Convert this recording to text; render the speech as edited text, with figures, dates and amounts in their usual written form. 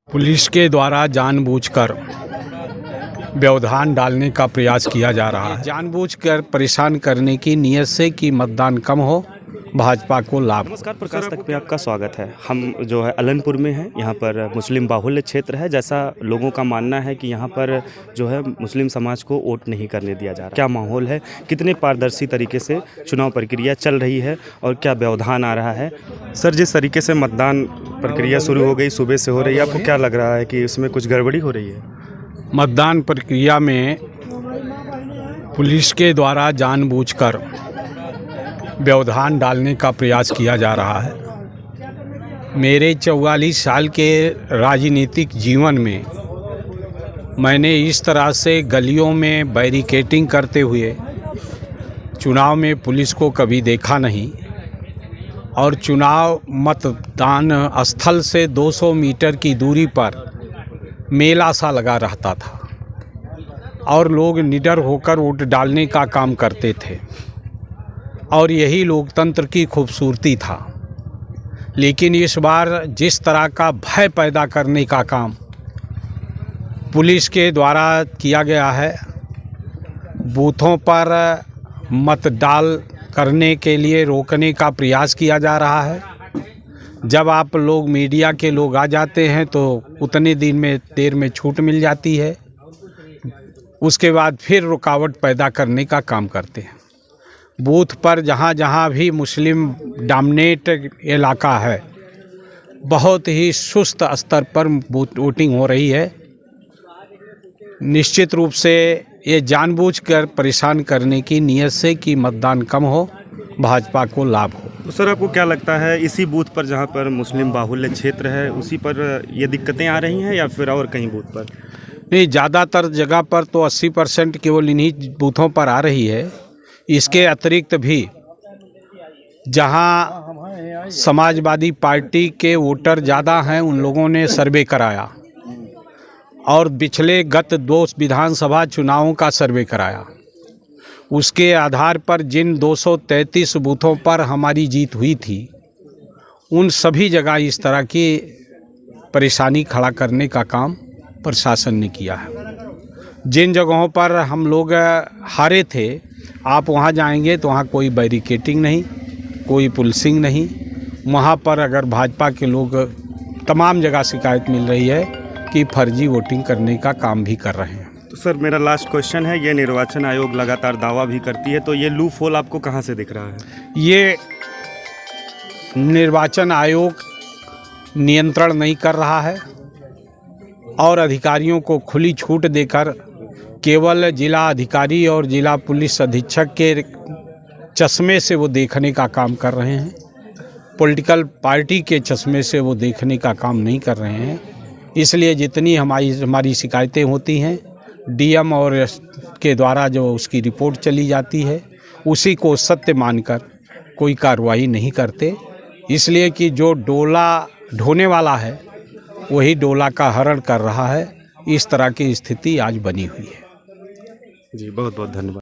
Police के द्वारा जानबूझकर व्यवधान डालने का प्रयास किया जा रहा है, जानबूझकर परेशान करने की नीयत से कि मतदान कम हो, भाजपा को लाभ। नमस्कार, प्रकाश तक पे आपका स्वागत है। हम जो है अलनपुर में हैं। यहाँ पर मुस्लिम बाहुल्य क्षेत्र है। जैसा लोगों का मानना है कि यहाँ पर जो है मुस्लिम समाज को वोट नहीं करने दिया जा रहा। क्या माहौल है, कितने पारदर्शी तरीके से चुनाव प्रक्रिया चल रही है और क्या व्यवधान आ रहा है? सर, जिस तरीके से मतदान प्रक्रिया शुरू हो गई, सुबह से हो रही है, आपको क्या लग रहा है कि इसमें कुछ गड़बड़ी हो रही है? मतदान प्रक्रिया में पुलिस के द्वारा जानबूझकर व्यवधान डालने का प्रयास किया जा रहा है। मेरे 44 साल के राजनीतिक जीवन में मैंने इस तरह से गलियों में बैरिकेडिंग करते हुए चुनाव में पुलिस को कभी देखा नहीं। और चुनाव मतदान स्थल से 200 मीटर की दूरी पर मेला सा लगा रहता था और लोग निडर होकर वोट डालने का काम करते थे और यही लोकतंत्र की खूबसूरती था। लेकिन इस बार जिस तरह का भय पैदा करने का काम पुलिस के द्वारा किया गया है, बूथों पर मत डाल करने के लिए रोकने का प्रयास किया जा रहा है। जब आप लोग मीडिया के लोग आ जाते हैं तो उतने देर में छूट मिल जाती है, उसके बाद फिर रुकावट पैदा करने का काम करते हैं। बूथ पर जहाँ जहाँ भी मुस्लिम डोमिनेट इलाका है, बहुत ही सुस्त स्तर पर वोटिंग हो रही है। निश्चित रूप से ये जानबूझकर परेशान करने की नीयत से कि मतदान कम हो, भाजपा को लाभ हो। तो सर, आपको क्या लगता है इसी बूथ पर जहाँ पर मुस्लिम बाहुल्य क्षेत्र है उसी पर ये दिक्कतें आ रही हैं या फिर और कहीं बूथ पर? नहीं, ज़्यादातर जगह पर तो 80% केवल इन्हीं बूथों पर आ रही है। इसके अतिरिक्त भी जहां समाजवादी पार्टी के वोटर ज़्यादा हैं, उन लोगों ने सर्वे कराया और पिछले गत 2 विधानसभा चुनावों का सर्वे कराया। उसके आधार पर जिन 233 बूथों पर हमारी जीत हुई थी, उन सभी जगह इस तरह की परेशानी खड़ा करने का काम प्रशासन ने किया है। जिन जगहों पर हम लोग हारे थे, आप वहां जाएंगे तो वहां कोई बैरिकेडिंग नहीं, कोई पुलिसिंग नहीं। वहां पर अगर भाजपा के लोग, तमाम जगह शिकायत मिल रही है कि फर्जी वोटिंग करने का काम भी कर रहे हैं। तो सर, मेरा लास्ट क्वेश्चन है, ये निर्वाचन आयोग लगातार दावा भी करती है, तो ये लूप होल आपको कहाँ से दिख रहा है? ये निर्वाचन आयोग नियंत्रण नहीं कर रहा है और अधिकारियों को खुली छूट देकर केवल जिला अधिकारी और जिला पुलिस अधीक्षक के चश्मे से वो देखने का काम कर रहे हैं। पॉलिटिकल पार्टी के चश्मे से वो देखने का काम नहीं कर रहे हैं। इसलिए जितनी हमारी शिकायतें होती हैं, डीएम और के द्वारा जो उसकी रिपोर्ट चली जाती है, उसी को सत्य मानकर कोई कार्रवाई नहीं करते। इसलिए कि जो डोला ढोने वाला है वही डोला का हरण कर रहा है। इस तरह की स्थिति आज बनी हुई है। जी, बहुत बहुत धन्यवाद।